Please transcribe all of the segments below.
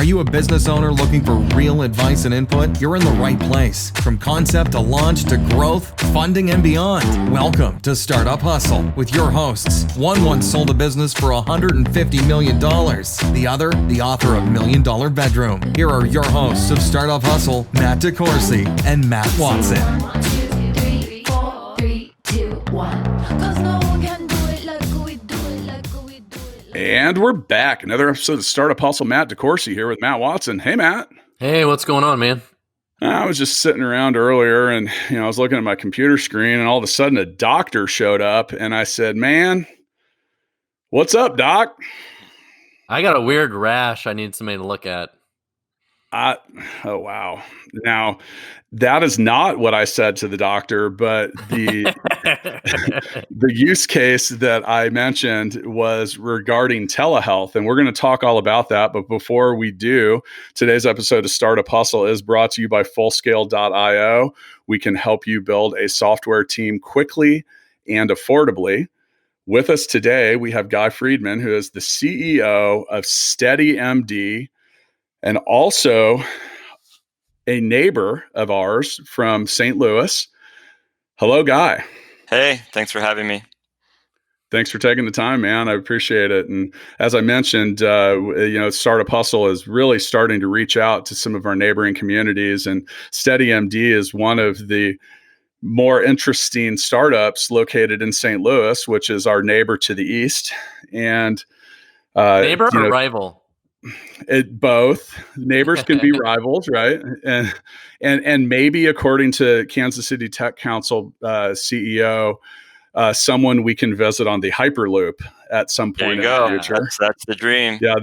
Are you a business owner looking for real advice and input? You're in the right place. From concept to launch to growth, funding, and beyond. Welcome to Startup Hustle with your hosts. One once sold a business for $150 million. The other, the author of $1 Million Bedroom. Here are your hosts of Startup Hustle, Matt DeCoursey and Matt Watson. 1, 2, 3, 4, 3, 2, 1. 'Cause no one can do it like we do it, like we do it. And we're back. Another episode of Startup Hustle. Matt DeCoursey here with Matt Watson. Hey, Matt. Hey, what's going on, man? I was just sitting around earlier and, I was looking at my computer screen and all of a sudden a doctor showed up and I said, man, what's up, doc? I got a weird rash I need somebody to look at. Oh, wow. Now, that is not what I said to the doctor, but the use case that I mentioned was regarding telehealth, and we're going to talk all about that. But before we do, today's episode of Startup Hustle is brought to you by Fullscale.io. We can help you build a software team quickly and affordably. With us today, we have Guy Friedman, who is the CEO of SteadyMD, and also a neighbor of ours from St. Louis. Hello, Guy. Hey, thanks for having me. Thanks for taking the time, man. I appreciate it. And as I mentioned, Startup Hustle is really starting to reach out to some of our neighboring communities. And SteadyMD is one of the more interesting startups located in St. Louis, which is our neighbor to the east. And neighbor or rival? Both neighbors can be rivals, right? And maybe, according to Kansas City Tech Council CEO, someone we can visit on the Hyperloop at some point in the future. That's the dream. Yeah.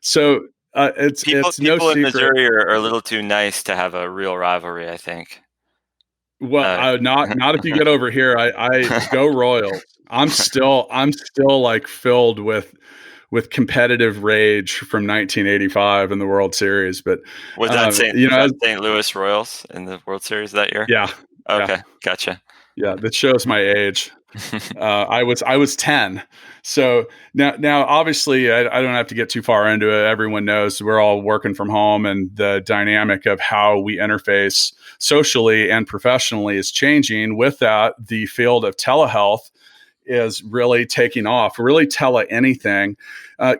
So it's people no in secret. Missouri are a little too nice to have a real rivalry, I think. Well, not if you get over here. I go Royals. I'm still like filled with competitive rage from 1985 in the World Series. But was that St. Louis Royals in the World Series that year? Yeah. Okay, yeah. Gotcha. Yeah, that shows my age. I was 10. So now obviously I don't have to get too far into it. Everyone knows we're all working from home, and the dynamic of how we interface socially and professionally is changing. With that, the field of telehealth is really taking off, really anything.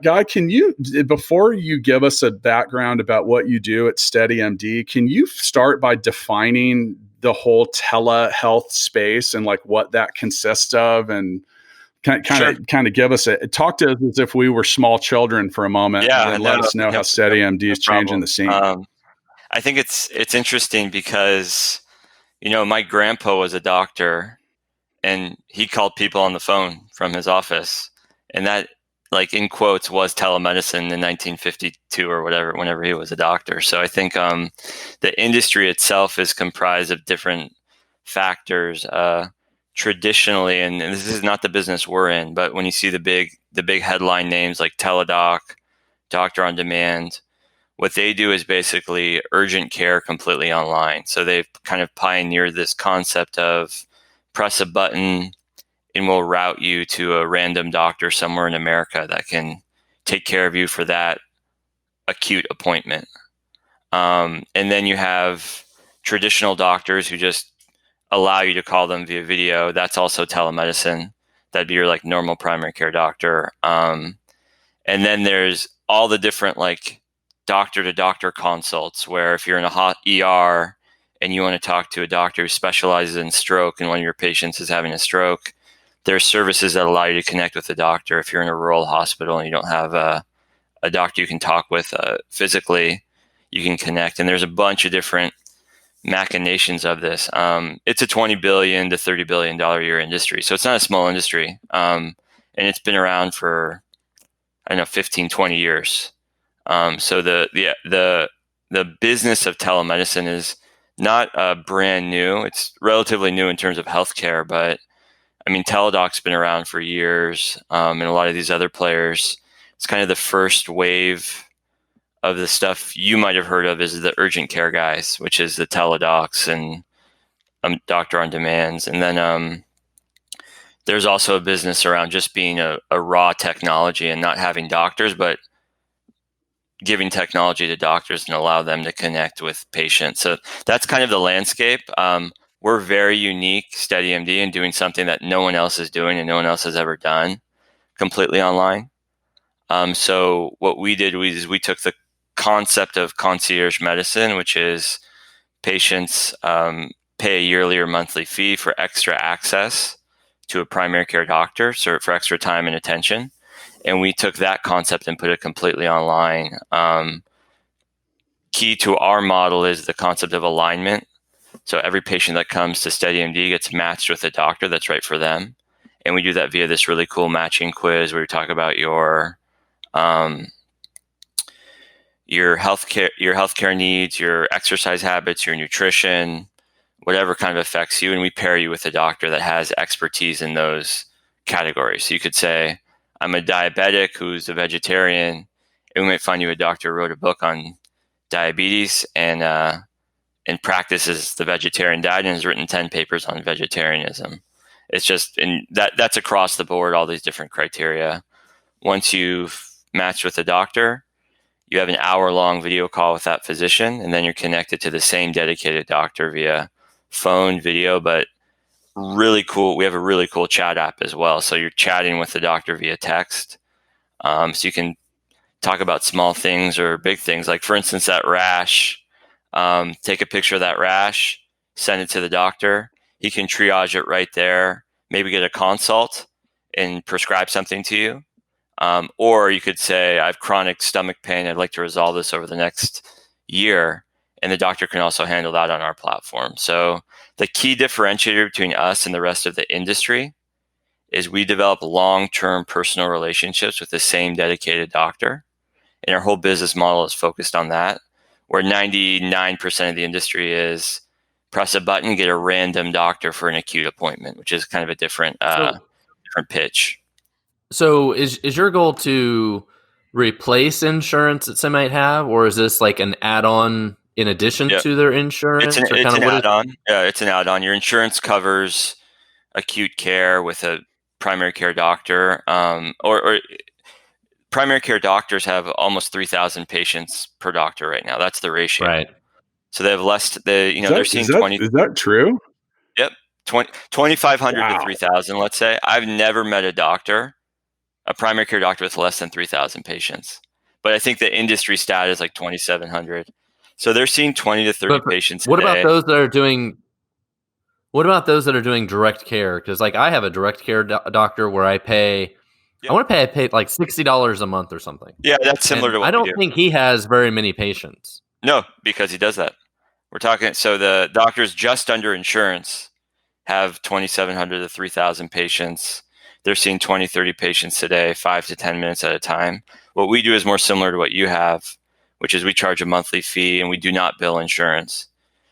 Guy, can you, before you give us a background about what you do at SteadyMD, can you start by defining the whole telehealth space and like what that consists of, and kind of give us talk to us as if we were small children for a moment, and let us know how SteadyMD is changing the scene. I think it's interesting because, my grandpa was a doctor, and he called people on the phone from his office, and that, like, in quotes, was telemedicine in 1952 or whatever, whenever he was a doctor. So I think the industry itself is comprised of different factors traditionally, and this is not the business we're in, but when you see the big headline names like Teladoc, Doctor on Demand, what they do is basically urgent care completely online. So they've kind of pioneered this concept of press a button and we'll route you to a random doctor somewhere in America that can take care of you for that acute appointment. And then you have traditional doctors who just allow you to call them via video. That's also telemedicine. That'd be your like normal primary care doctor. And then there's all the different like doctor to doctor consults, where if you're in a hot ER and you want to talk to a doctor who specializes in stroke and one of your patients is having a stroke, there are services that allow you to connect with the doctor. If you're in a rural hospital and you don't have a doctor you can talk with physically, you can connect. And there's a bunch of different machinations of this. It's a $20 billion to $30 billion a year industry. So it's not a small industry. And it's been around for, 15, 20 years. So the business of telemedicine is not brand new. It's relatively new in terms of healthcare, but Teladoc's been around for years, and a lot of these other players. It's kind of the first wave of the stuff you might have heard of is the urgent care guys, which is the Teladocs and Doctor on Demands. And then there's also a business around just being a raw technology and not having doctors, but giving technology to doctors and allow them to connect with patients. So that's kind of the landscape. We're very unique, SteadyMD, in doing something that no one else is doing and no one else has ever done completely online. So what we did was we took the concept of concierge medicine, which is patients pay a yearly or monthly fee for extra access to a primary care doctor, so for extra time and attention. And we took that concept and put it completely online. Key to our model is the concept of alignment. So every patient that comes to SteadyMD gets matched with a doctor that's right for them. And we do that via this really cool matching quiz where we talk about your healthcare needs, your exercise habits, your nutrition, whatever kind of affects you, and we pair you with a doctor that has expertise in those categories. So you could say, I'm a diabetic who's a vegetarian, and we might find you a doctor who wrote a book on diabetes and practices the vegetarian diet and has written 10 papers on vegetarianism. It's just, and that's across the board, all these different criteria. Once you've matched with a doctor, you have an hour-long video call with that physician, and then you're connected to the same dedicated doctor via phone, video, but really cool. We have a really cool chat app as well. So you're chatting with the doctor via text. So you can talk about small things or big things. Like, for instance, that rash, take a picture of that rash, send it to the doctor. He can triage it right there, maybe get a consult and prescribe something to you. Or you could say, I have chronic stomach pain. I'd like to resolve this over the next year. And the doctor can also handle that on our platform. So the key differentiator between us and the rest of the industry is we develop long-term personal relationships with the same dedicated doctor. And our whole business model is focused on that, where 99% of the industry is press a button, get a random doctor for an acute appointment, which is kind of a different pitch. So is your goal to replace insurance that some might have, or is this like an add-on in addition to their insurance? It's an add-on. Yeah, it's an add-on. Your insurance covers acute care with a primary care doctor, or primary care doctors have almost 3,000 patients per doctor right now. That's the ratio. Right. So they have less. They're seeing 20. Is that true? Yep, 2,500 to 3,000. Let's say I've never met a primary care doctor with less than 3,000 patients. But I think the industry stat is like 2,700. So they're seeing 20 to 30 patients a day. What about those that are doing direct care? Because like I have a direct care doctor where I pay, I want to pay like $60 a month or something. Yeah, that's similar to what I don't think he has very many patients. No, because he does that. We're talking, so the doctors just under insurance have 2,700 to 3,000 patients. They're seeing 20, 30 patients today, 5 to 10 minutes at a time. What we do is more similar to what you have, which is we charge a monthly fee and we do not bill insurance.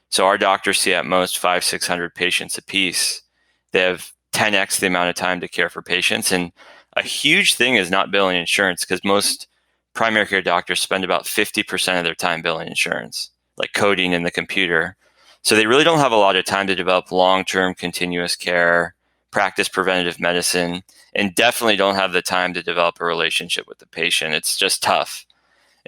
So our doctors see at most 500, 600 patients a piece. They have 10x the amount of time to care for patients. And a huge thing is not billing insurance, because most primary care doctors spend about 50% of their time billing insurance, like coding in the computer. So they really don't have a lot of time to develop long-term continuous care, practice preventative medicine, and definitely don't have the time to develop a relationship with the patient. It's just tough.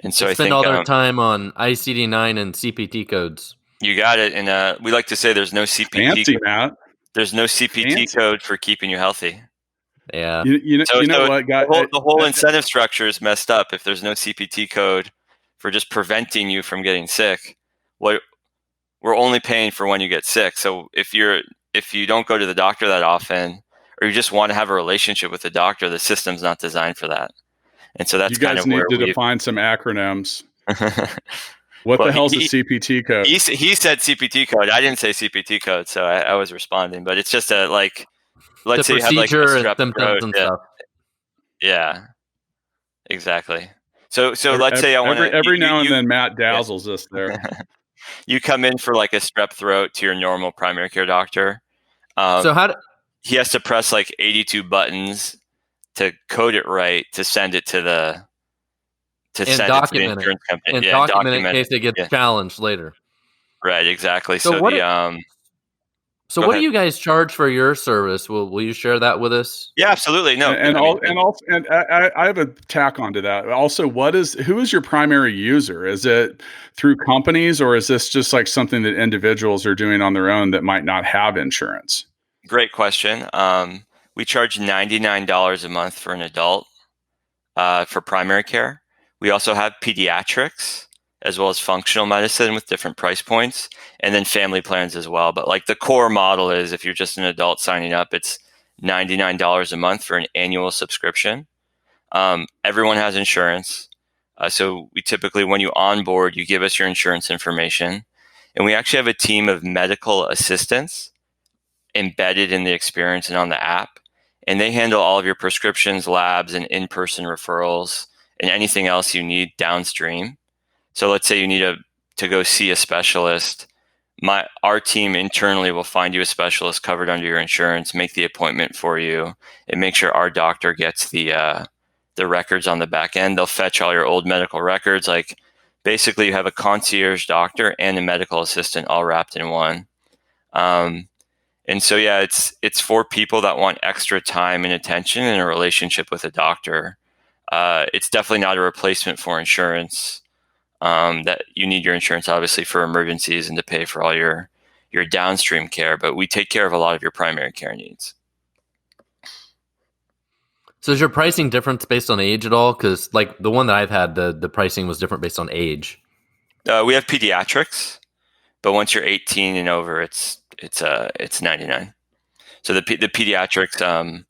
And so I spend all their time on ICD-9 and CPT codes. You got it. And we like to say there's no CPT. Fancy, Matt. There's no CPT code for keeping you healthy. Yeah. You know what, guys? The whole incentive structure is messed up if there's no CPT code for just preventing you from getting sick. We're only paying for when you get sick. So if you don't go to the doctor that often, or you just want to have a relationship with the doctor, the system's not designed for that. And so that's kind of where you guys need to define some acronyms. What the hell's a CPT code? He said CPT code. I didn't say CPT code, so I was responding. But it's just let's say you have like a strep throat. And stuff. Yeah, exactly. So let's say I want to. Every now and then, Matt dazzles us there. You come in for like a strep throat to your normal primary care doctor. He has to press like 82 buttons to code it right to send it to the insurance company. And document it in case it gets challenged later. Right, exactly. So So Go what do ahead. you guys charge for your service? Will you share that with us? Yeah, absolutely. No, I have a tack onto that. Also, who is your primary user? Is it through companies, or is this just like something that individuals are doing on their own that might not have insurance? great question. We charge $99 a month for an adult for primary care. We also have pediatrics as well as functional medicine with different price points, and then family plans as well. But like the core model is, if you're just an adult signing up, it's $99 a month for an annual subscription. Everyone has insurance. So we typically, when you onboard, you give us your insurance information. And we actually have a team of medical assistants embedded in the experience and on the app. And they handle all of your prescriptions, labs, and in-person referrals, and anything else you need downstream. So let's say you need to go see a specialist. Our team internally will find you a specialist covered under your insurance, make the appointment for you, and make sure our doctor gets the records on the back end. They'll fetch all your old medical records. Like basically, you have a concierge doctor and a medical assistant all wrapped in one. And so yeah, it's for people that want extra time and attention in a relationship with a doctor. It's definitely not a replacement for insurance. That you need your insurance obviously for emergencies and to pay for all your downstream care, but we take care of a lot of your primary care needs. So is your pricing different based on age at all? Because like the one that I've had, the pricing was different based on age. We have pediatrics, but once you're 18 and over, it's $99. So the pediatrics,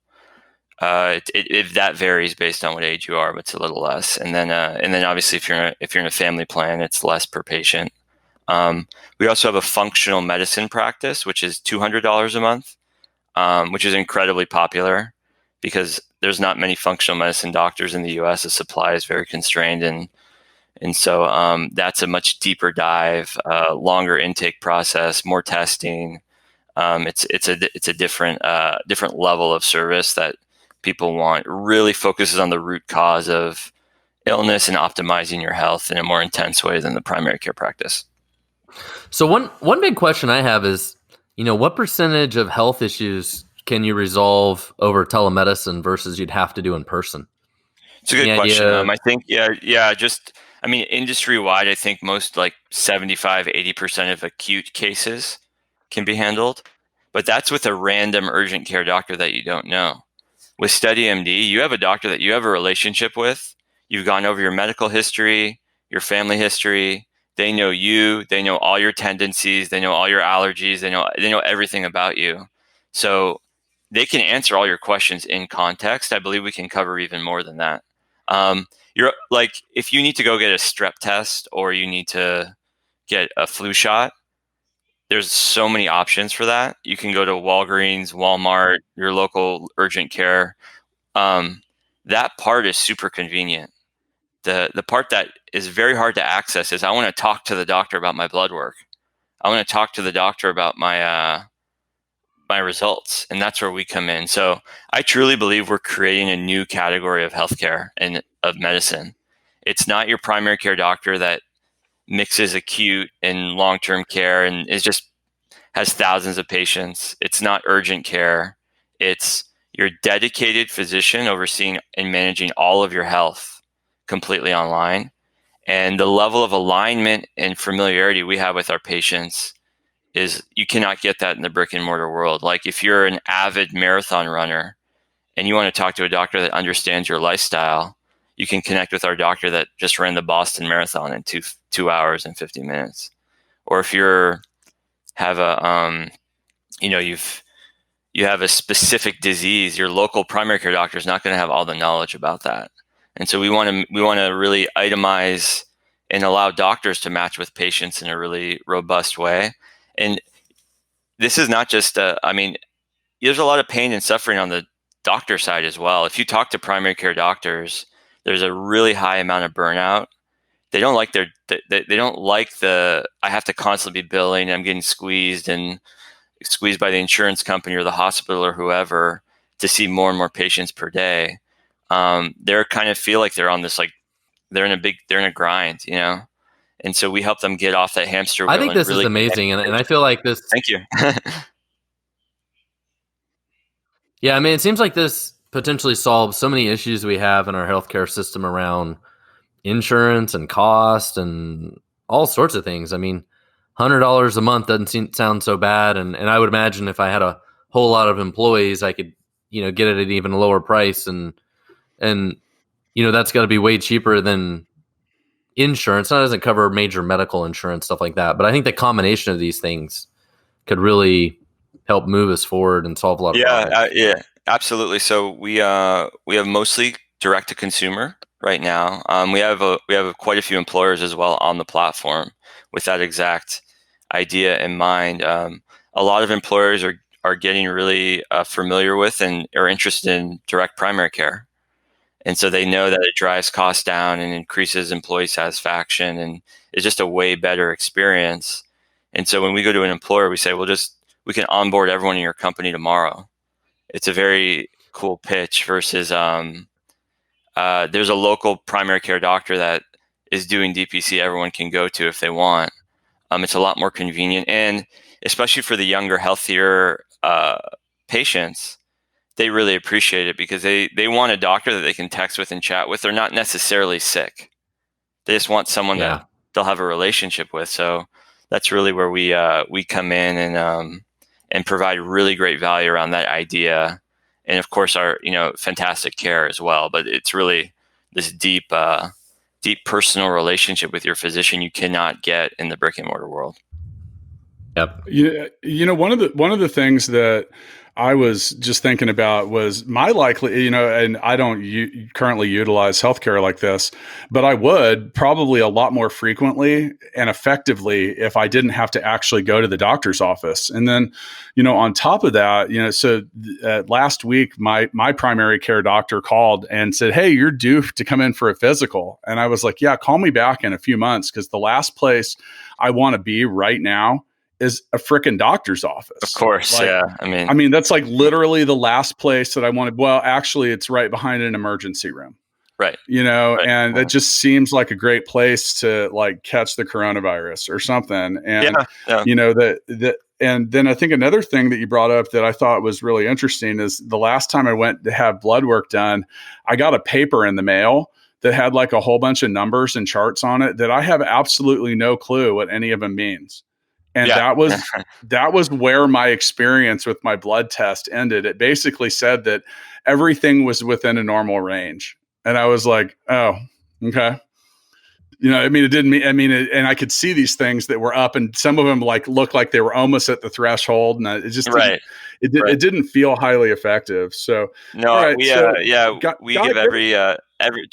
that varies based on what age you are, but it's a little less. And then obviously if you're in a family plan, it's less per patient. We also have a functional medicine practice, which is $200 a month, which is incredibly popular because there's not many functional medicine doctors in the U.S. The supply is very constrained, and so that's a much deeper dive, longer intake process, more testing. It's a different level of service that people want. It really focuses on the root cause of illness and optimizing your health in a more intense way than the primary care practice. So one big question I have is, what percentage of health issues can you resolve over telemedicine versus you'd have to do in person? It's a good question. I think, industry-wide, I think most like 75-80% of acute cases can be handled, but that's with a random urgent care doctor that you don't know. With SteadyMD, you have a doctor that you have a relationship with. You've gone over your medical history, your family history. They know you. They know all your tendencies. They know all your allergies. They know everything about you. So they can answer all your questions in context. I believe we can cover even more than that. You're like, if you need to go get a strep test or you need to get a flu shot, there's so many options for that. You can go to Walgreens, Walmart, your local urgent care. That part is super convenient. The part that is very hard to access is I want to talk to the doctor about my blood work. I want to talk to the doctor about my results, and that's where we come in. So I truly believe we're creating a new category of healthcare and of medicine. It's not your primary care doctor that mixes acute and long-term care and has thousands of patients. It's not urgent care. It's your dedicated physician overseeing and managing all of your health completely online. And the level of alignment and familiarity we have with our patients is you cannot get that in the brick and mortar world. Like if you're an avid marathon runner and you want to talk to a doctor that understands your lifestyle, you can connect with our doctor that just ran the Boston Marathon in 2 hours and 50 minutes. Or if you have a specific disease, your local primary care doctor is not going to have all the knowledge about that. And so we want to really itemize and allow doctors to match with patients in a really robust way. And this is not just there's a lot of pain and suffering on the doctor side as well. If you talk to primary care doctors, there's a really high amount of burnout. They don't like the I have to constantly be billing. I'm getting squeezed by the insurance company or the hospital or whoever to see more and more patients per day. They kind of feel like they're on this, like they're in a grind, and so we help them get off that hamster wheel. I think this is amazing, and I feel like this. Thank you. Yeah, I mean, it seems like this potentially solves so many issues we have in our healthcare system around insurance and cost and all sorts of things. I mean, $100 a month doesn't sound so bad, and I would imagine if I had a whole lot of employees, I could get it at an even lower price, and that's got to be way cheaper than insurance. That doesn't cover major medical insurance, stuff like that. But I think the combination of these things could really help move us forward and solve a lot of problems. Yeah, absolutely. So we have mostly direct to consumer right now. We have quite a few employers as well on the platform with that exact idea in mind. A lot of employers are getting really familiar with and are interested in direct primary care. And so they know that it drives costs down and increases employee satisfaction and is just a way better experience. And so when we go to an employer, we say, we can onboard everyone in your company tomorrow. It's a very cool pitch versus there's a local primary care doctor that is doing DPC everyone can go to if they want. It's a lot more convenient, and especially for the younger, healthier patients, they really appreciate it because they want a doctor that they can text with and chat with. They're not necessarily sick. They just want someone that they'll have a relationship with. So that's really where we come in and provide really great value around that idea. And of course our, fantastic care as well. But it's really this deep personal relationship with your physician you cannot get in the brick and mortar world. Yep. One of the things that I was just thinking about was my likely, and I don't currently utilize healthcare like this, but I would probably a lot more frequently and effectively if I didn't have to actually go to the doctor's office. And then, on top of that, so last week, my primary care doctor called and said, "Hey, you're due to come in for a physical." And I was like, "Yeah, call me back in a few months because the last place I want to be right now is a freaking doctor's office." Of course. Yeah. I mean, that's like literally the last place that I wanted. Well, actually it's right behind an emergency room. Right. Right. And Yeah. that just seems like a great place to like catch the coronavirus or something. And, and then I think another thing that you brought up that I thought was really interesting is the last time I went to have blood work done, I got a paper in the mail that had like a whole bunch of numbers and charts on it that I have absolutely no clue what any of them means. And that was where my experience with my blood test ended. It basically said that everything was within a normal range. And I was like, oh, okay. It didn't mean, and I could see these things that were up and some of them like looked like they were almost at the threshold. And it just, it didn't feel highly effective. So, no, we give every,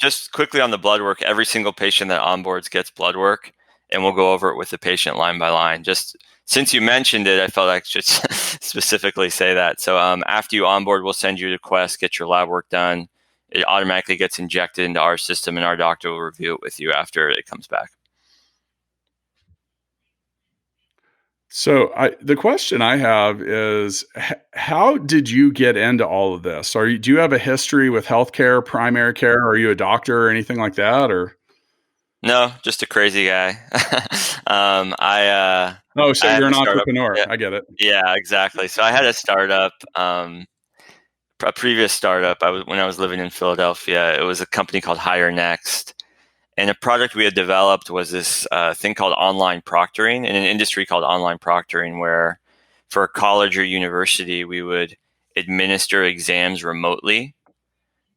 just quickly on the blood work, every single patient that onboards gets blood work. And we'll go over it with the patient line by line. Just since you mentioned it, I felt like I should specifically say that. So after you onboard, we'll send you a request, get your lab work done. It automatically gets injected into our system, and our doctor will review it with you after it comes back. So the question I have is, how did you get into all of this? Do you have a history with healthcare, primary care? Are you a doctor or anything like that, or? No, just a crazy guy. So you're an entrepreneur. Yeah. I get it. Yeah, exactly. So I had a startup, a previous startup. When I was living in Philadelphia, it was a company called Hire Next. And a product we had developed was this thing called online proctoring, in an industry called online proctoring, where for a college or university, we would administer exams remotely.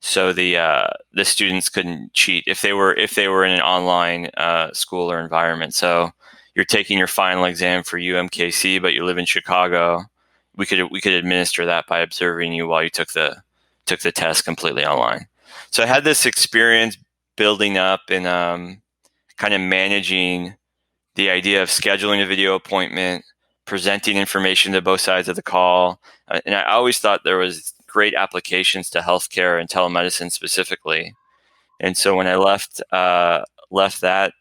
So the students couldn't cheat if they were in an online school or environment. So you're taking your final exam for UMKC, but you live in Chicago. We could administer that by observing you while you took the test completely online. So I had this experience building up and kind of managing the idea of scheduling a video appointment, presenting information to both sides of the call, and I always thought there was great applications to healthcare and telemedicine specifically. And so when I left that,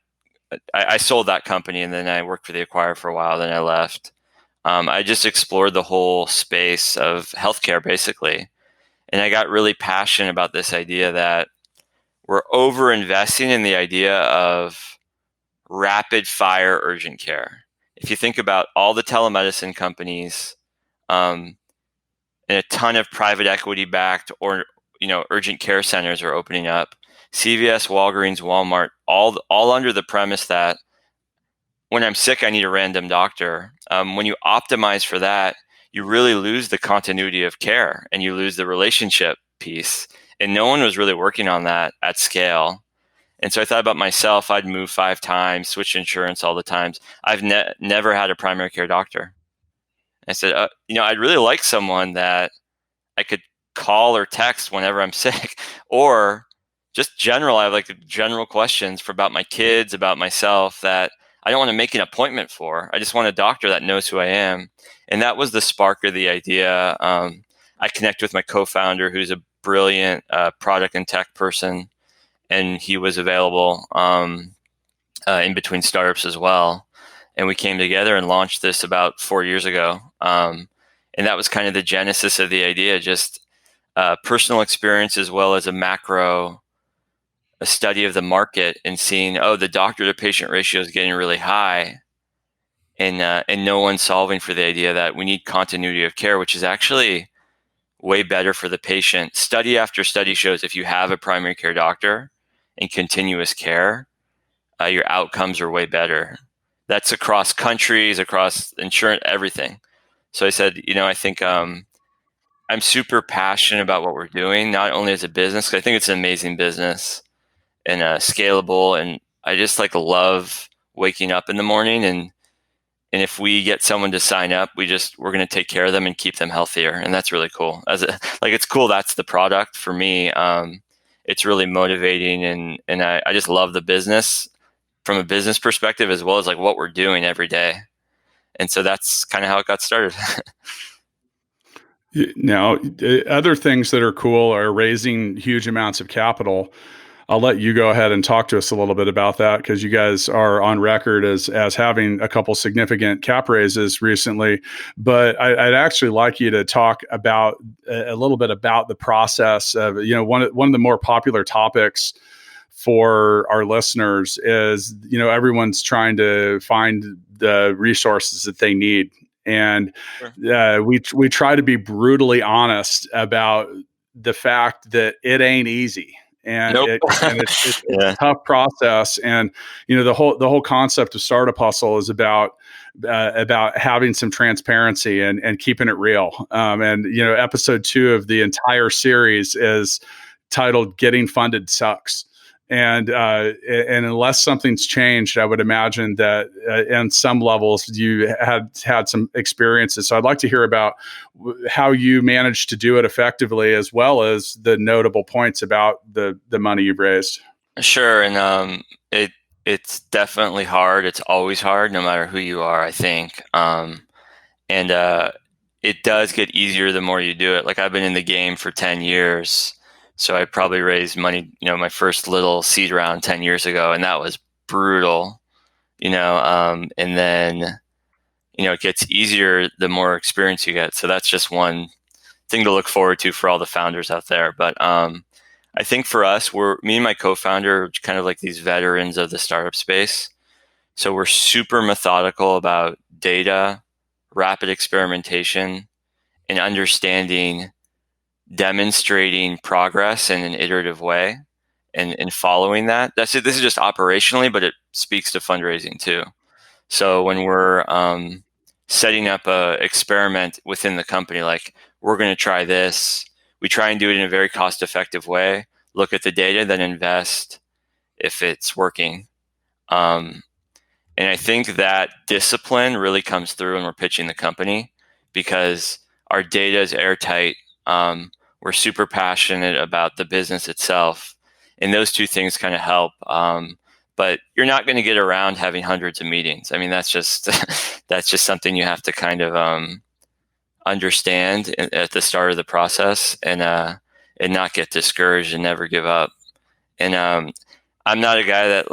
I sold that company, and then I worked for the acquirer for a while. Then I left. I just explored the whole space of healthcare basically, and I got really passionate about this idea that we're over investing in the idea of rapid fire urgent care. If you think about all the telemedicine companies, and a ton of private equity backed or urgent care centers are opening up. CVS, Walgreens, Walmart, all under the premise that when I'm sick, I need a random doctor. When you optimize for that, you really lose the continuity of care and you lose the relationship piece. And no one was really working on that at scale. And so I thought about myself. I'd move 5 times, switch insurance all the times. I've never had a primary care doctor. I said, I'd really like someone that I could call or text whenever I'm sick, or just general. I have like general questions about my kids, about myself that I don't want to make an appointment for. I just want a doctor that knows who I am. And that was the spark of the idea. I connect with my co-founder, who's a brilliant product and tech person, and he was available in between startups as well. And we came together and launched this about 4 years ago. And that was kind of the genesis of the idea, just personal experience as well as a study of the market and seeing, the doctor to patient ratio is getting really high, and no one's solving for the idea that we need continuity of care, which is actually way better for the patient. Study after study shows if you have a primary care doctor and continuous care, your outcomes are way better. That's across countries, across insurance, everything. So I said, I think I'm super passionate about what we're doing, not only as a business, because I think it's an amazing business and scalable. And I just love waking up in the morning. And if we get someone to sign up, we're going to take care of them and keep them healthier. And that's really cool. It's cool. That's the product for me. It's really motivating. And I just love the business from a business perspective, as well as what we're doing every day. And so that's kind of how it got started. Now, other things that are cool are raising huge amounts of capital. I'll let you go ahead and talk to us a little bit about that, because you guys are on record as having a couple significant cap raises recently. But I'd actually like you to talk about a little bit about the process of, one of the more popular topics for our listeners is, everyone's trying to find the resources that they need. And we try to be brutally honest about the fact that it ain't easy. And, nope. It's a tough process. And, the whole concept of Startup Hustle is about having some transparency and keeping it real. Episode 2 of the entire series is titled "Getting Funded Sucks." And unless something's changed, I would imagine that in some levels you had some experiences. So I'd like to hear about how you managed to do it effectively, as well as the notable points about the money you've raised. Sure. And it's definitely hard. It's always hard, no matter who you are, I think. It does get easier the more you do it. I've been in the game for 10 years. So I probably raised money, my first little seed round 10 years ago, and that was brutal, and then, it gets easier the more experience you get. So that's just one thing to look forward to for all the founders out there. But I think for us, me and my co-founder are kind of like these veterans of the startup space. So we're super methodical about data, rapid experimentation, and understanding, demonstrating progress in an iterative way and following that. That's it. This is just operationally, but it speaks to fundraising too. So when we're setting up a experiment within the company, we're going to try this, we try and do it in a very cost-effective way, look at the data, then invest if it's working. And I think that discipline really comes through when we're pitching the company, because our data is airtight. We're super passionate about the business itself, and those two things kind of help. But you're not going to get around having hundreds of meetings. I mean, that's just something you have to kind of understand at the start of the process, and not get discouraged and never give up. And I'm not a guy that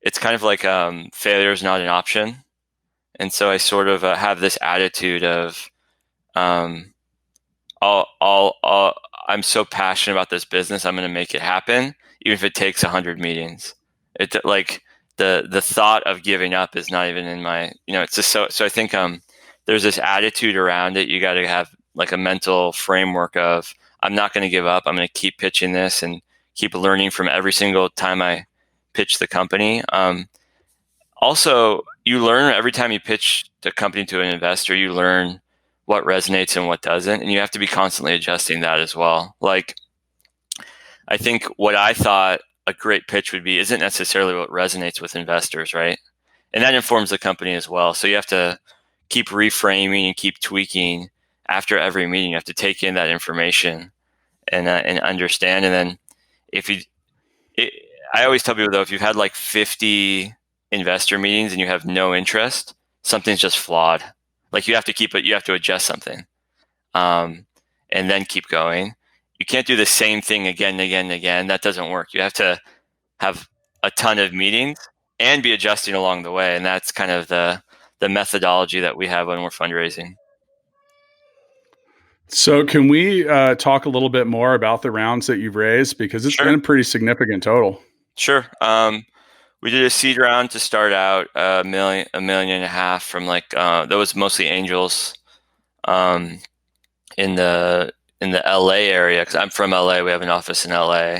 it's kind of failure is not an option, and so I sort of have this attitude of I'm so passionate about this business, I'm going to make it happen, even if it takes 100 meetings. It's the thought of giving up is not even in my, it's just so I think there's this attitude around it. You got to have like a mental framework of, I'm not going to give up. I'm going to keep pitching this and keep learning from every single time I pitch the company. Also, you learn every time you pitch the company to an investor, you learn what resonates and what doesn't. And you have to be constantly adjusting that as well. Like, I think what I thought a great pitch would be isn't necessarily what resonates with investors, right? And that informs the company as well. So you have to keep reframing and keep tweaking after every meeting. You have to take in that information and understand. And then I always tell people though, if you've had like 50 investor meetings and you have no interest, something's just flawed. Like you have to adjust something, and then keep going. You can't do the same thing again and again and again. That doesn't work. You have to have a ton of meetings and be adjusting along the way. And that's kind of the methodology that we have when we're fundraising. So can we talk a little bit more about the rounds that you've raised? Because it's been a pretty significant total. Sure. We did a seed round to start out, $1.5 million from that was mostly angels in the LA area, because I'm from LA. We have an office in LA.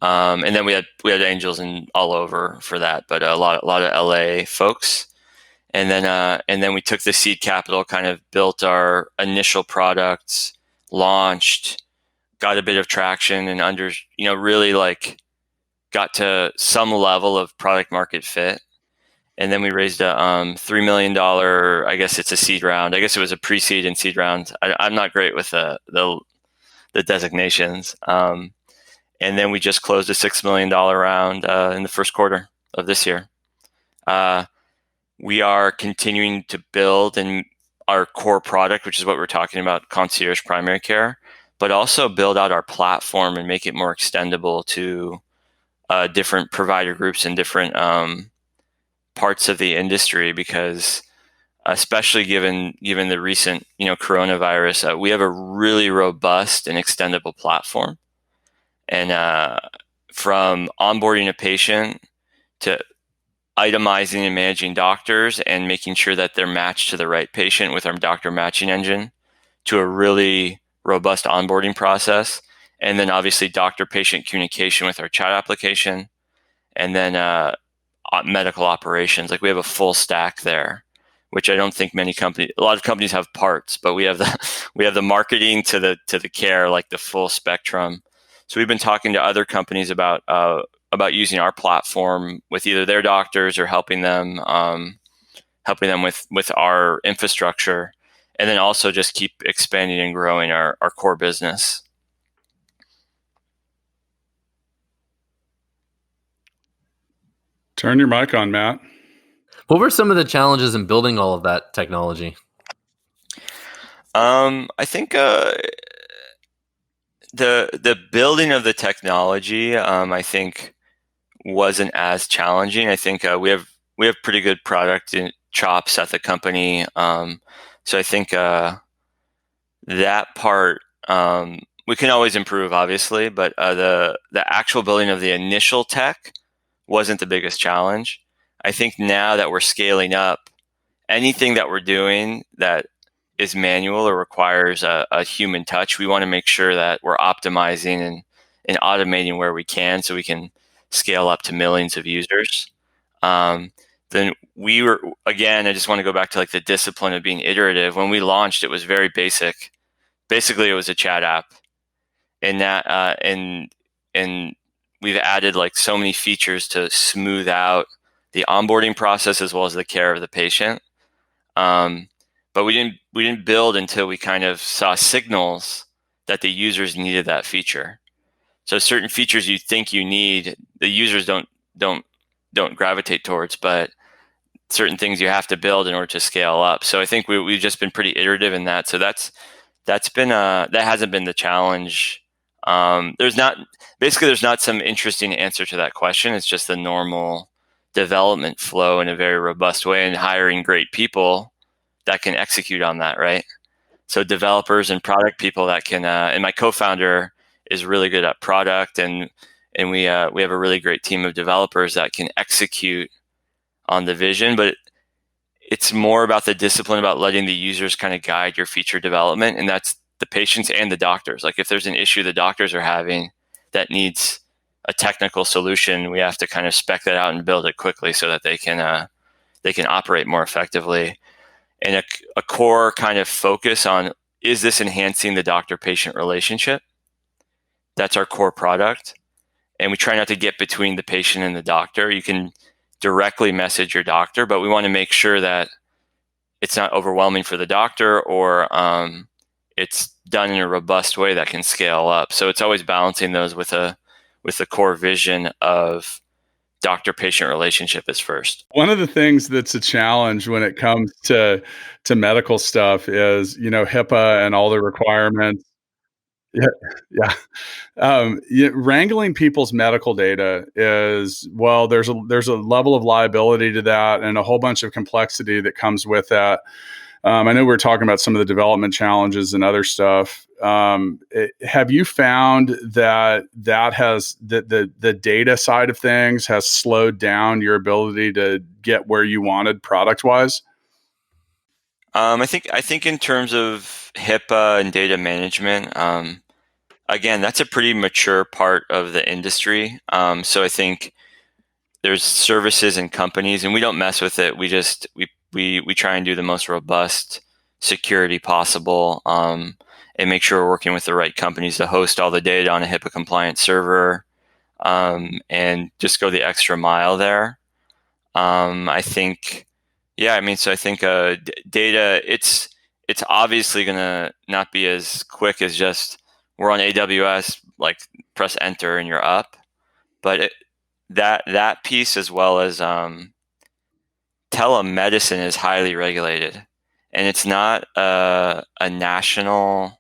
And then we had angels in all over for that, but a lot of LA folks. And then we took the seed capital, kind of built our initial products, launched, got a bit of traction, and really like got to some level of product market fit. And then we raised a $3 million, I guess it's a seed round. I guess it was a pre-seed and seed round. I'm not great with the designations. And then we just closed a $6 million round in the first quarter of this year. We are continuing to build in our core product, which is what we're talking about, concierge primary care, but also build out our platform and make it more extendable to different provider groups and different parts of the industry, because especially given the recent coronavirus, we have a really robust and extendable platform. And from onboarding a patient to itemizing and managing doctors and making sure that they're matched to the right patient with our doctor matching engine, to a really robust onboarding process. And then obviously doctor-patient communication with our chat application, and then medical operations. Like we have a full stack there, which I don't think a lot of companies have parts, but we have the marketing to the care, like the full spectrum. So we've been talking to other companies about using our platform with either their doctors or helping them with our infrastructure, and then also just keep expanding and growing our core business. Turn your mic on, Matt. What were some of the challenges in building all of that technology? I think the building of the technology, I think, wasn't as challenging. I think we have pretty good product chops at the company, so I think that part we can always improve, obviously, but the actual building of the initial tech wasn't the biggest challenge. I think now that we're scaling up, anything that we're doing that is manual or requires a human touch, we want to make sure that we're optimizing and automating where we can, so we can scale up to millions of users. Then we were, again, I just want to go back to like the discipline of being iterative. When we launched, it was very basic. Basically, it was a chat app, and that and we've added like so many features to smooth out the onboarding process as well as the care of the patient. But we didn't build until we kind of saw signals that the users needed that feature. So certain features you think you need, the users don't gravitate towards, but certain things you have to build in order to scale up. So I think we've just been pretty iterative in that. So that hasn't been the challenge. There's not some interesting answer to that question. It's just the normal development flow in a very robust way, and hiring great people that can execute on that, right? So developers and product people that can, and my co-founder is really good at product, and we have a really great team of developers that can execute on the vision. But it's more about the discipline about letting the users kind of guide your feature development, and that's the patients and the doctors. Like if there's an issue the doctors are having that needs a technical solution, we have to kind of spec that out and build it quickly so that they can operate more effectively. And a core kind of focus on, is this enhancing the doctor-patient relationship? That's our core product. And we try not to get between the patient and the doctor. You can directly message your doctor, but we want to make sure that it's not overwhelming for the doctor, or it's done in a robust way that can scale up. So it's always balancing those with the core vision of doctor-patient relationship is first. One of the things that's a challenge when it comes to medical stuff is, HIPAA and all the requirements. Yeah. Wrangling people's medical data is, well, there's a level of liability to that and a whole bunch of complexity that comes with that. I know we're talking about some of the development challenges and other stuff. Have you found that has the data side of things has slowed down your ability to get where you wanted product wise? I think in terms of HIPAA and data management, again, that's a pretty mature part of the industry. So I think there's services and companies, and we don't mess with it. We try and do the most robust security possible, and make sure we're working with the right companies to host all the data on a HIPAA compliant server, and just go the extra mile there. I think, data, it's obviously going to not be as quick as just we're on AWS, like press enter and you're up. But that piece, as well as telemedicine, is highly regulated, and it's not a national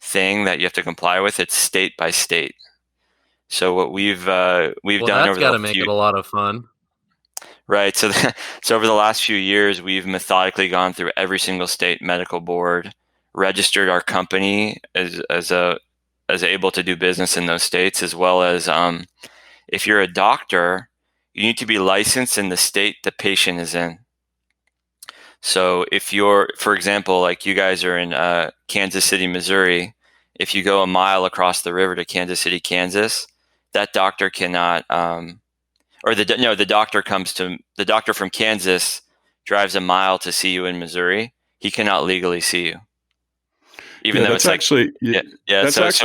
thing that you have to comply with. It's state by state. So what we've done over got to make it a lot of fun. Right. So over the last few years, we've methodically gone through every single state medical board, registered our company as able to do business in those states, as well as if you're a doctor, you need to be licensed in the state the patient is in. So if you're, for example, like you guys are in Kansas City, Missouri, if you go a mile across the river to Kansas City, Kansas, that doctor cannot, the doctor from Kansas drives a mile to see you in Missouri. He cannot legally see you. Even though that's actually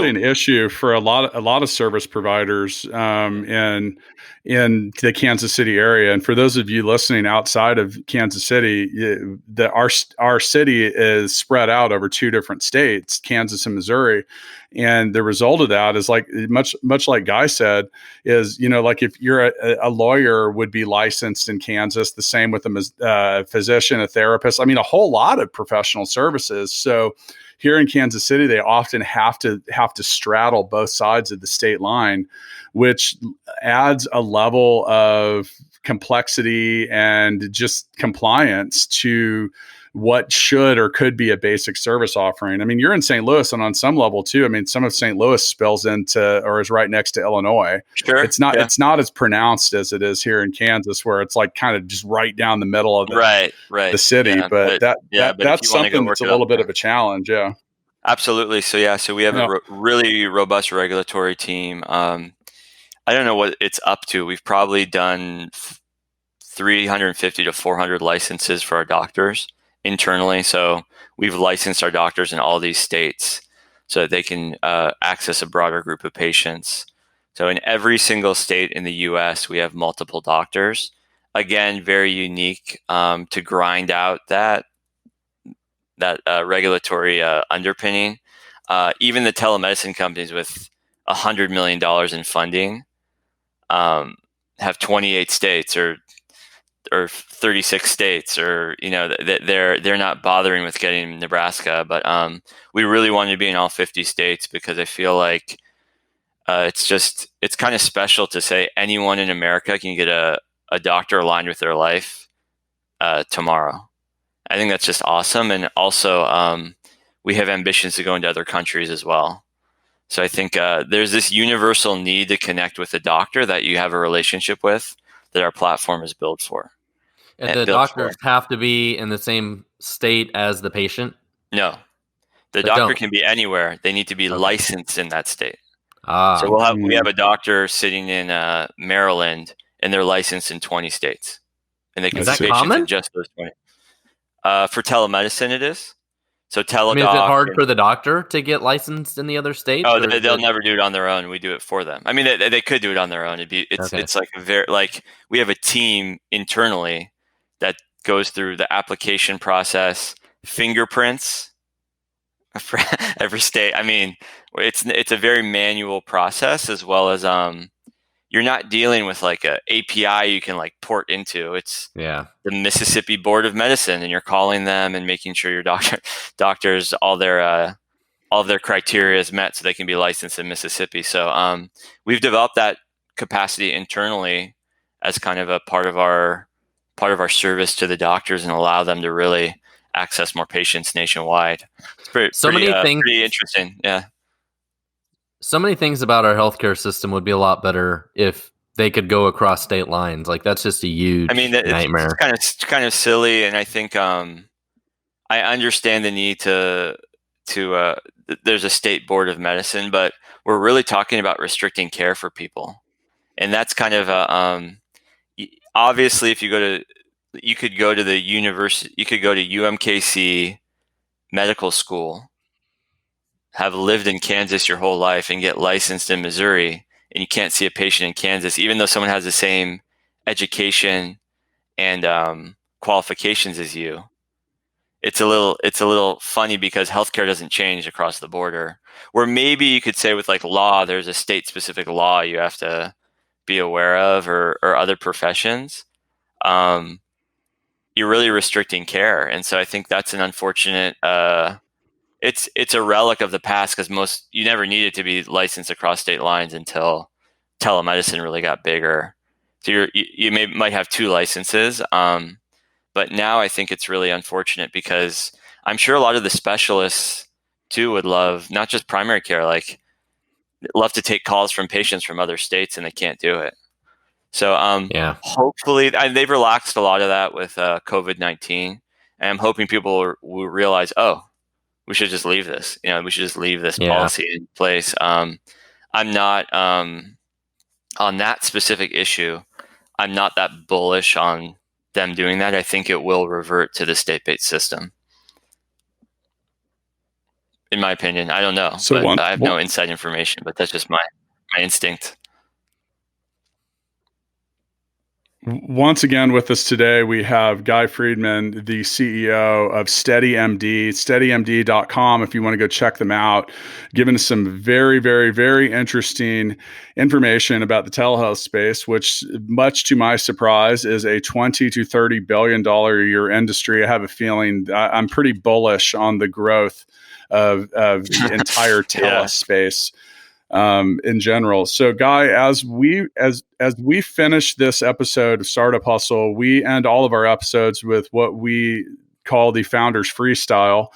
an issue for a lot of service providers in the Kansas City area. And for those of you listening outside of Kansas City, our city is spread out over two different states, Kansas and Missouri. And the result of that is, like much like Guy said, is, like if you're a lawyer would be licensed in Kansas, the same with a physician, a therapist. I mean, a whole lot of professional services. So here in Kansas City, they often have to straddle both sides of the state line, which adds a level of complexity and just compliance to what should or could be a basic service offering. I mean, you're in St. Louis, and on some level too. I mean, some of St. Louis spills into or is right next to Illinois. Sure, it's not as pronounced as it is here in Kansas, where it's like kind of just right down the middle of the city. Yeah, but that's something that's a little bit of a challenge. Yeah, absolutely. So we have a really robust regulatory team. I don't know what it's up to. We've probably done 350 to 400 licenses for our doctors internally. So we've licensed our doctors in all these states so that they can access a broader group of patients. So in every single state in the US, we have multiple doctors. Again, very unique to grind out that regulatory underpinning. Even the telemedicine companies with $100 million in funding have 28 states or 36 states, or they're not bothering with getting Nebraska, but we really wanted to be in all 50 states because I feel like it's kind of special to say anyone in America can get a doctor aligned with their life tomorrow. I think that's just awesome, and also we have ambitions to go into other countries as well. So I think there's this universal need to connect with a doctor that you have a relationship with, that our platform is built for. And the doctors have to be in the same state as the patient? No. The They doctor don't. can be anywhere. They need to be Okay. licensed in that state. Ah, So we have a doctor sitting in Maryland, and they're licensed in 20 states, and they can Is that see patients common? in just those 20. For telemedicine, it is. So I mean, is it teledoc. hard for the doctor to get licensed in the other states? Oh, or is they'll it- never do it on their own. We do it for them. I mean, they could do it on their own. Okay. It's like we have a team internally that goes through the application process, fingerprints for every state. I mean, it's a very manual process, as well as you're not dealing with like a API you can like port into. It's Yeah. the Mississippi Board of Medicine, and you're calling them and making sure your doctors all their criteria is met so they can be licensed in Mississippi. So we've developed that capacity internally as kind of a part of our service to the doctors and allow them to really access more patients nationwide. It's pretty interesting. Yeah. So many things about our healthcare system would be a lot better if they could go across state lines. Like, that's just a huge nightmare. It's kind of silly, and I think I understand the need to there's a state board of medicine, but we're really talking about restricting care for people, and that's kind of obviously if you could go to the university, you could go to UMKC medical school, have lived in Kansas your whole life, and get licensed in Missouri, and you can't see a patient in Kansas, even though someone has the same education and qualifications as you. It's a little funny because healthcare doesn't change across the border. Where maybe you could say with like law, there's a state specific law you have to be aware of, or other professions. You're really restricting care, and so I think that's an unfortunate. It's a relic of the past, because you never needed to be licensed across state lines until telemedicine really got bigger. So you might have 2 licenses, but now I think it's really unfortunate, because I'm sure a lot of the specialists too would love, not just primary care, like love to take calls from patients from other states, and they can't do it. So hopefully they've relaxed a lot of that with COVID-19, and I'm hoping people will realize, oh, we should just leave this. We should just leave this policy in place. I'm not on that specific issue. I'm not that bullish on them doing that. I think it will revert to the state-based system, in my opinion. I don't know. So I have no inside information, but that's just my instinct. Once again with us today, we have Guy Friedman, the CEO of SteadyMD, steadymd.com if you want to go check them out, giving us some very, very, very interesting information about the telehealth space, which, much to my surprise, is a $20 to $30 billion a year industry. I have a feeling I'm pretty bullish on the growth of the entire tele space. In general. So Guy, as we finish this episode of Startup Hustle, we end all of our episodes with what we call the Founders Freestyle.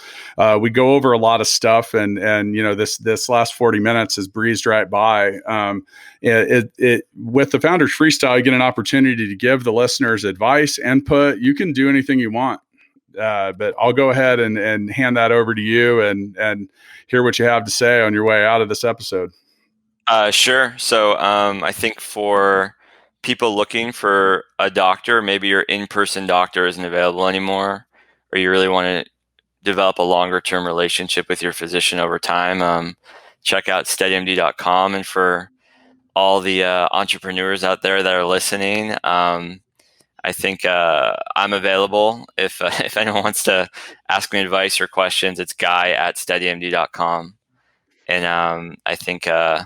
We go over a lot of stuff, and this last 40 minutes has breezed right by. With the Founders Freestyle, you get an opportunity to give the listeners advice, input. You can do anything you want. But I'll go ahead and hand that over to you and hear what you have to say on your way out of this episode. Sure. So I think for people looking for a doctor, maybe your in-person doctor isn't available anymore, or you really want to develop a longer-term relationship with your physician over time, check out steadymd.com. And for all the entrepreneurs out there that are listening, I think I'm available. If anyone wants to ask me advice or questions, it's guy@steadymd.com. And I think I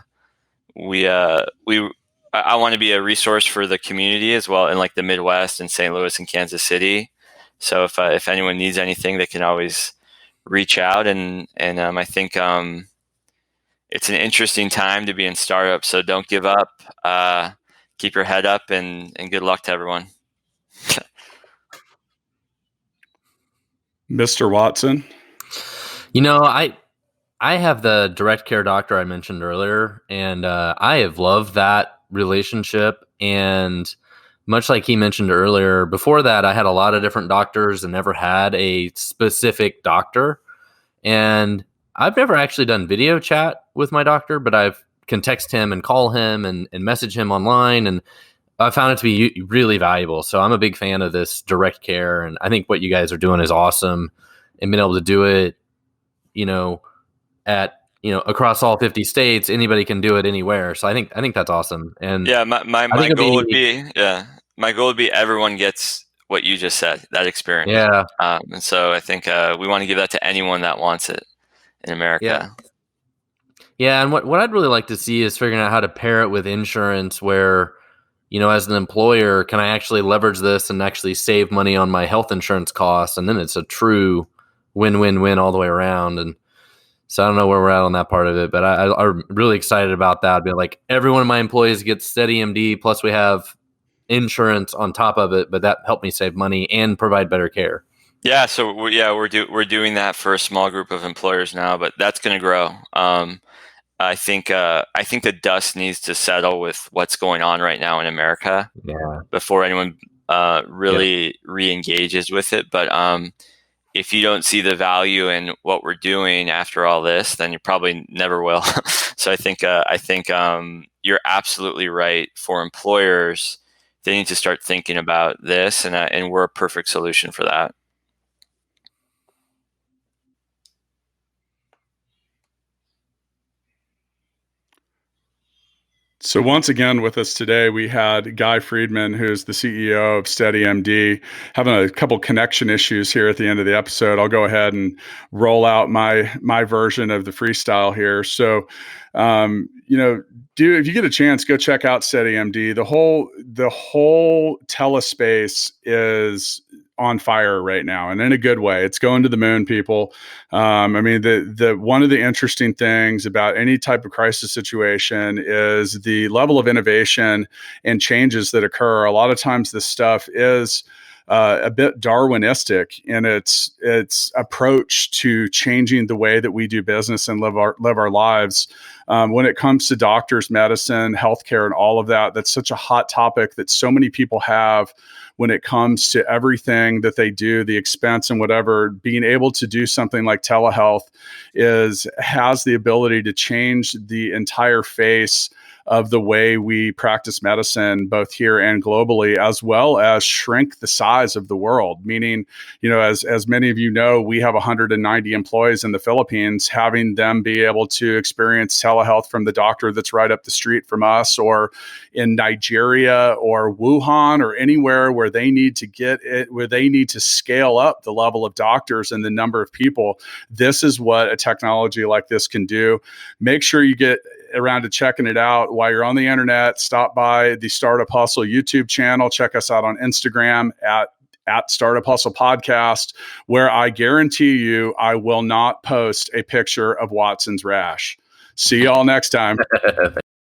want to be a resource for the community as well, in like the Midwest and St. Louis and Kansas City. So if anyone needs anything, they can always reach out. And I think it's an interesting time to be in startups. So don't give up. Keep your head up, and good luck to everyone. Mr. Watson. I have the direct care doctor I mentioned earlier, and I have loved that relationship. And much like he mentioned earlier, before that, I had a lot of different doctors and never had a specific doctor. And I've never actually done video chat with my doctor, but I can text him and call him and message him online. And I found it to be really valuable. So I'm a big fan of this direct care. And I think what you guys are doing is awesome. And being able to do it, across all 50 states, anybody can do it anywhere. So I think that's awesome. And yeah, my goal would be everyone gets what you just said, that experience. Yeah. And so I think we want to give that to anyone that wants it in America. Yeah. And what I'd really like to see is figuring out how to pair it with insurance where, as an employer, can I actually leverage this and actually save money on my health insurance costs? And then it's a true win-win-win all the way around. And so I don't know where we're at on that part of it, but I'm really excited about that. Be like, every one of my employees gets SteadyMD, plus we have insurance on top of it, but that helped me save money and provide better care. Yeah, so we're doing that for a small group of employers now, but that's going to grow. I think the dust needs to settle with what's going on right now in America before anyone really re-engages with it. But if you don't see the value in what we're doing after all this, then you probably never will. So I think you're absolutely right. For employers, they need to start thinking about this, and we're a perfect solution for that. So once again with us today, we had Guy Friedman, who's the CEO of SteadyMD, having a couple connection issues here at the end of the episode. I'll go ahead and roll out my version of the freestyle here. So, if you get a chance, go check out SteadyMD. The whole telespace is on fire right now, and in a good way. It's going to the moon, people. The one of the interesting things about any type of crisis situation is the level of innovation and changes that occur. A lot of times this stuff is a bit Darwinistic in its approach to changing the way that we do business and live our lives. When it comes to doctors, medicine, healthcare, and all of that, that's such a hot topic that so many people have when it comes to everything that they do, the expense and whatever. Being able to do something like telehealth has the ability to change the entire face of the way we practice medicine, both here and globally, as well as shrink the size of the world. Meaning, as many of you know, we have 190 employees in the Philippines. Having them be able to experience telehealth from the doctor that's right up the street from us, or in Nigeria or Wuhan or anywhere where they need to get it, where they need to scale up the level of doctors and the number of people. This is what a technology like this can do. Make sure you get around to checking it out while you're on the internet. Stop by the Startup Hustle YouTube channel. Check us out on Instagram at Startup Hustle Podcast, where I guarantee you I will not post a picture of Watson's rash. See y'all next time.